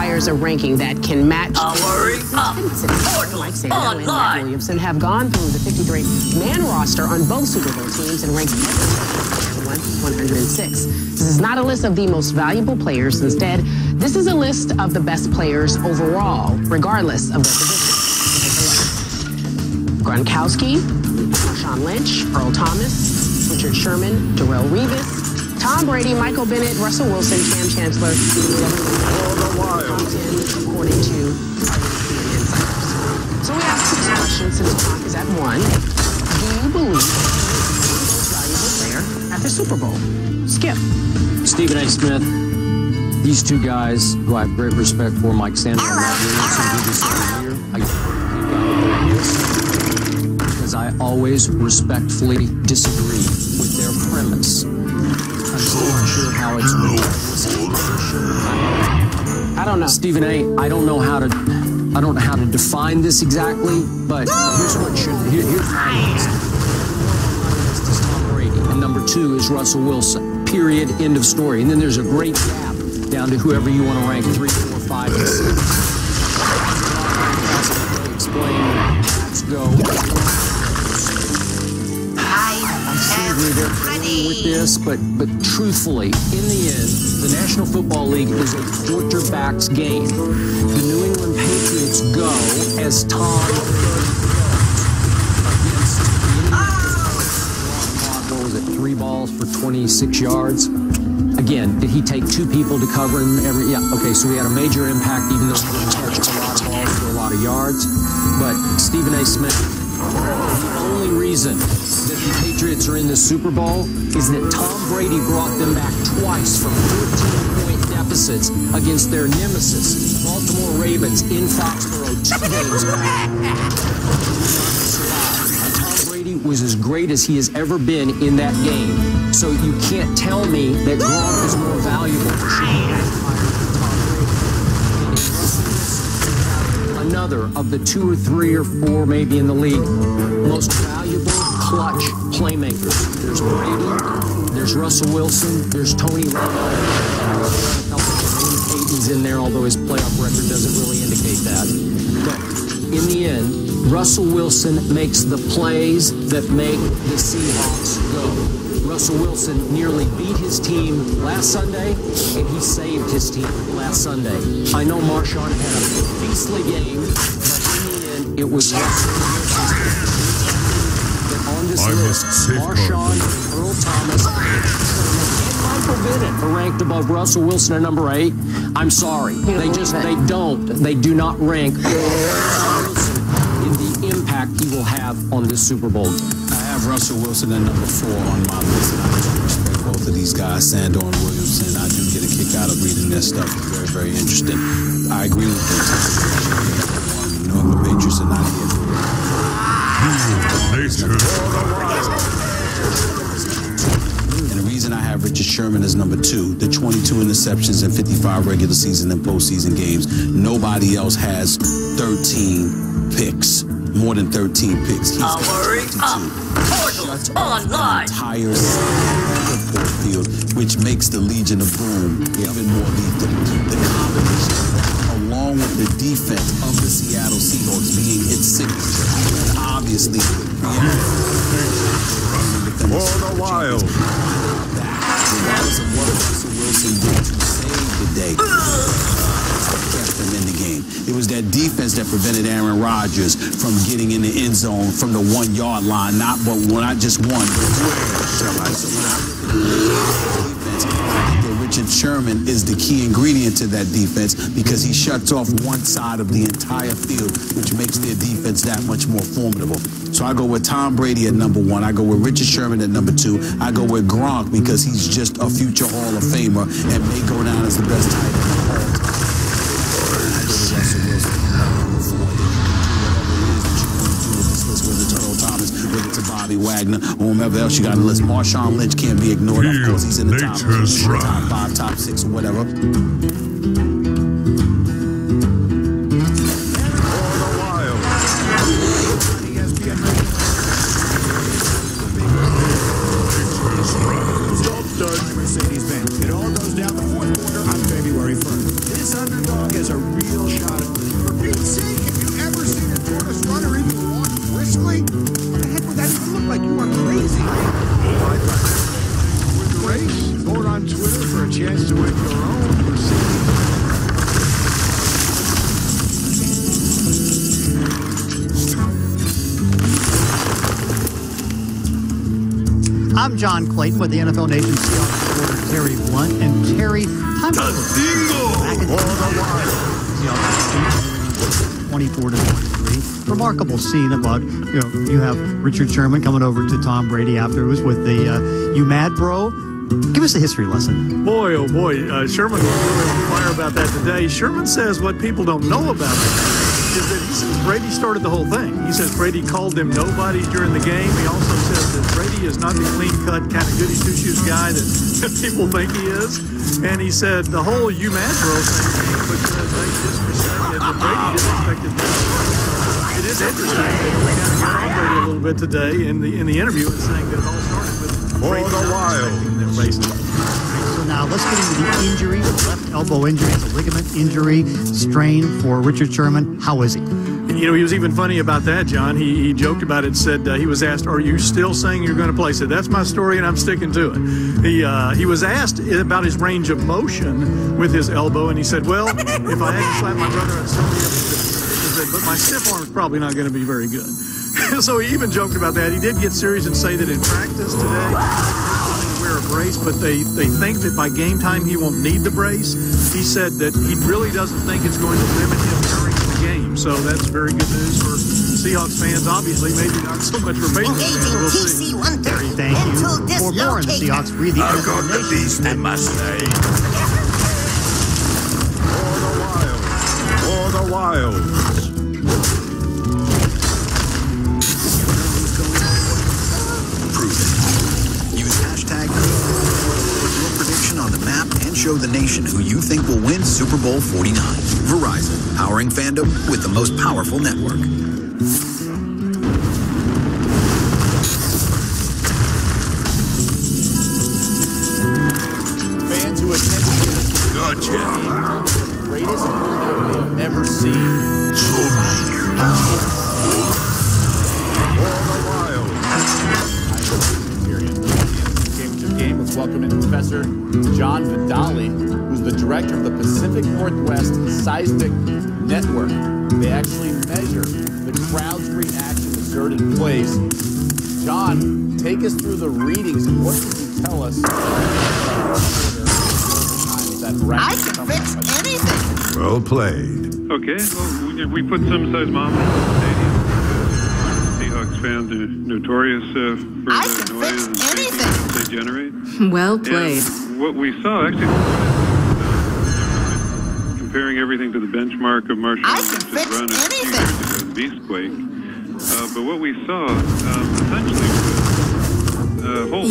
requires a ranking that can match. Hurry up! Like Sanders and Matt Williamson have gone through the 53-man roster on both Super Bowl teams and ranked 106. This is not a list of the most valuable players. Instead, this is a list of the best players overall, regardless of their position. Gronkowski, Marshawn Lynch, Earl Thomas, Richard Sherman, Darrell Revis, Tom Brady, Michael Bennett, Russell Wilson, Cam Chancellor, according to European insiders. So we asked this question since the clock is at 1. Do you believe he's the most valuable player at the Super Bowl? Skip. Stephen A. Smith. These two guys who I have great respect for, Mike Sanders and Matt Williamson, do this every year. Because I always respectfully disagree with their premise. I'm still not sure how it's I don't know. Stephen A., I don't know how to define this exactly, but here's what here's my list. This is Tom Brady, and number 2 is Russell Wilson. Period. End of story. And then there's a great gap down to whoever you want to rank 3, 4, 5, and 6. Explain. Let's go. With this, but truthfully, in the end, the National Football League is a quarterback's game. The New England Patriots go as Tom against what was it, 3 balls for 26 yards. Again, did he take 2 people to cover him every? Yeah, okay, so he had a major impact, even though he didn't catch a lot of balls for a lot of yards. But Stephen A. Smith, the only reason that the Patriots are in the Super Bowl is that Tom Brady brought them back twice from 14-point deficits against their nemesis, Baltimore Ravens, in Foxborough 2 games ago. Tom Brady was as great as he has ever been in that game. So you can't tell me that Gronk is more valuable. Another of the 2 or 3 or 4 maybe in the league most valuable clutch playmakers. There's Brady, there's Russell Wilson, there's Tony Romo. Peyton's in there, although his playoff record doesn't really indicate that. But in the end, Russell Wilson makes the plays that make the Seahawks go. Russell Wilson nearly beat his team last Sunday, and he saved his team last Sunday. I know Marshawn had a beastly game, but in the end, it was Russell Wilson. On this list, Marshawn, Earl Thomas, and Michael Bennett are ranked above Russell Wilson at number 8. I'm sorry. They do not rank Russell Wilson in the impact he will have on this Super Bowl. I have Russell Wilson at number 4 on my list, and I respect both of these guys, Sandor and Williamson. I do get a kick out of reading their stuff. It's very, very interesting. I agree with them. New England Patriots are not here. And the reason I have Richard Sherman as number 2, the 22 interceptions and 55 regular season and postseason games. Nobody else has 13 picks. More than 13 picks. He's got 22. Shuts off the entire football field, which makes the Legion of Boom even more lethal. The combination, along with the defense of the Seattle Seahawks being its signature, and obviously for the wild. Regardless of what Russell Wilson did to save the day, kept them in the game. It was that defense that prevented Aaron Rodgers from getting in the end zone from the 1-yard line. Not just one, but Richard Sherman is the key ingredient to that defense because he shuts off one side of the entire field, which makes their defense that much more formidable. So I go with Tom Brady at number 1. I go with Richard Sherman at number 2. I go with Gronk because he's just a future Hall of Famer and may go down as the best tight end of all time. Bobby Wagner, or whomever else you got on the list. Marshawn Lynch can't be ignored. Of course, he's in the top 5, top 6, or whatever. Mercedes-Benz. It all goes down the 4th quarter on February 1st. This underdog has a real shot at me. For Pete's sake, have you ever seen a tortoise run or even walk briskly? What the heck would that even look like? You are crazy. With the race, vote on Twitter for a chance to win your own receipt. I'm John Clayton with the NFL Nation Seahawks reporter Terry Blunt. And Terry, time to back in the Seahawks 24-23. Remarkable scene about, you have Richard Sherman coming over to Tom Brady afterwards with the "You Mad Bro?" Give us a history lesson. Boy, oh boy, Sherman was really on fire about that today. Sherman says what people don't know about it is that he says Brady started the whole thing. He says Brady called them nobodies during the game. He also says that Brady is not the clean-cut kind of goody two-shoes guy that people think he is. And he said the whole "you mad bro" thing because they disrespected that Brady disrespected them. It is interesting that he kind of got on Brady a little bit today in the interview and saying that it all started with Brady disrespecting them, basically. So now let's get into the injury, the left elbow injury. It's a ligament injury, strain for Richard Sherman. How is he? He was even funny about that, John. He joked about it, said he was asked, "Are you still saying you're going to play?" He said, "That's my story and I'm sticking to it." He was asked about his range of motion with his elbow, and he said, "Well, if I hadn't slapped my brother, I'd still be able to." He said, "But my stiff arm is probably not going to be very good." So he even joked about that. He did get serious and say that in practice today, wear a brace, but they think that by game time he won't need the brace. He said that he really doesn't think it's going to limit him during the game. So that's very good news for Seahawks fans, obviously, maybe not so much for Patriots fans. We'll see. Terry, thank you. For more on the Seahawks, read the I've got the beast in my sleigh. For the Wilds. On the map and show the nation who you think will win Super Bowl 49. Verizon, powering fandom with the most powerful network. Fans who attended Gotcha. the greatest movie they've ever seen. Let's welcome in Professor John Vidali, who's the director of the Pacific Northwest Seismic Network. They actually measure the crowd's reaction to certain plays. John, take us through the readings. What can you tell us? I can fix anything. Well played. Okay, well, we put some seismometers in the stadium. Seahawks fans are notorious for the noise and they generate. Well played. And what we saw, actually, comparing everything to the benchmark of Marshall Lynch's run a few years ago, Beastquake. But what we saw, essentially, was a whole